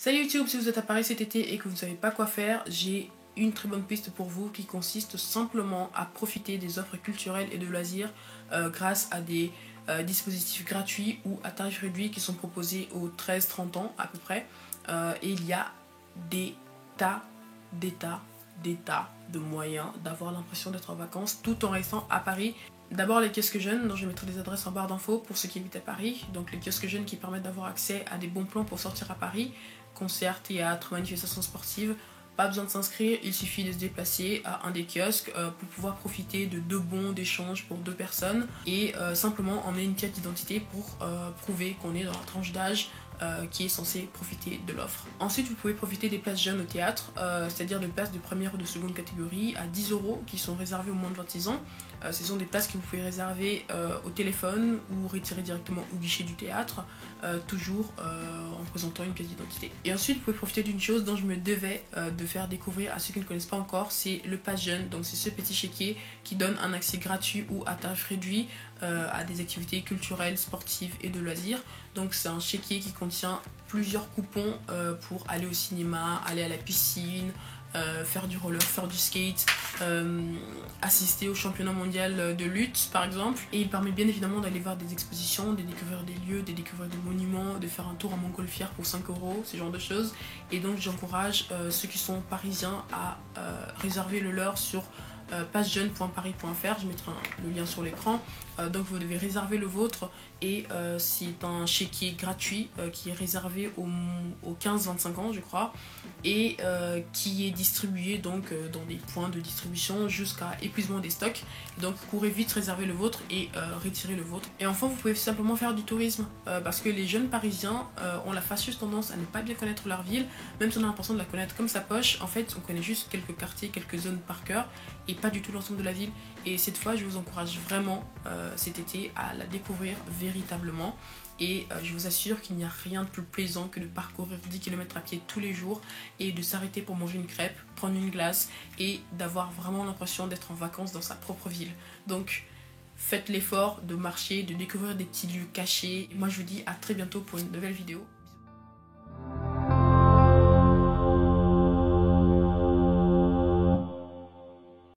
Salut YouTube, si vous êtes à Paris cet été et que vous ne savez pas quoi faire, j'ai une très bonne piste pour vous qui consiste simplement à profiter des offres culturelles et de loisirs grâce à des dispositifs gratuits ou à tarif réduit qui sont proposés aux 13-30 ans à peu près. Et il y a des tas de moyens d'avoir l'impression d'être en vacances tout en restant à Paris. D'abord les kiosques jeunes, dont je mettrai des adresses en barre d'infos pour ceux qui habitent à Paris. Donc les kiosques jeunes qui permettent d'avoir accès à des bons plans pour sortir à Paris, concerts, théâtres, manifestations sportives. Pas besoin de s'inscrire, il suffit de se déplacer à un des kiosques pour pouvoir profiter de 2 bons d'échange pour 2 personnes et simplement emmener une pièce d'identité pour prouver qu'on est dans la tranche d'âge qui est censé profiter de l'offre. Ensuite, vous pouvez profiter des places jeunes au théâtre, c'est-à-dire des places de première ou de seconde catégorie à 10 € qui sont réservées aux moins de 26 ans. Ce sont des places que vous pouvez réserver au téléphone ou retirer directement au guichet du théâtre, toujours en présentant une pièce d'identité. Et ensuite, vous pouvez profiter d'une chose dont je me devais de faire découvrir à ceux qui ne connaissent pas encore, c'est le pass jeune. Donc c'est ce petit chéquier qui donne un accès gratuit ou à tarif réduit à des activités culturelles, sportives et de loisirs. Donc c'est un chéquier qui contient plusieurs coupons pour aller au cinéma, aller à la piscine, faire du roller, faire du skate, assister au championnat mondial de lutte par exemple. Et il permet bien évidemment d'aller voir des expositions, de découvrir des lieux, de découvrir des monuments, de faire un tour à Montgolfière pour 5 €, ce genre de choses. Et donc j'encourage ceux qui sont parisiens à réserver le leur sur passejeune.paris.fr, je mettrai le lien sur l'écran. Donc vous devez réserver le vôtre et c'est un chéquier gratuit qui est réservé aux 15-25 ans je crois et qui est distribué donc dans des points de distribution jusqu'à épuisement des stocks. Donc courez vite réserver le vôtre et retirez le vôtre. Et enfin vous pouvez simplement faire du tourisme parce que les jeunes parisiens ont la fâcheuse tendance à ne pas bien connaître leur ville, même si on a l'impression de la connaître comme sa poche. En fait on connaît juste quelques quartiers, quelques zones par cœur et pas du tout l'ensemble de la ville. Et cette fois je vous encourage vraiment cet été à la découvrir véritablement et je vous assure qu'il n'y a rien de plus plaisant que de parcourir 10 km à pied tous les jours et de s'arrêter pour manger une crêpe, prendre une glace et d'avoir vraiment l'impression d'être en vacances dans sa propre ville. Donc faites l'effort de marcher, de découvrir des petits lieux cachés. Moi je vous dis à très bientôt pour une nouvelle vidéo.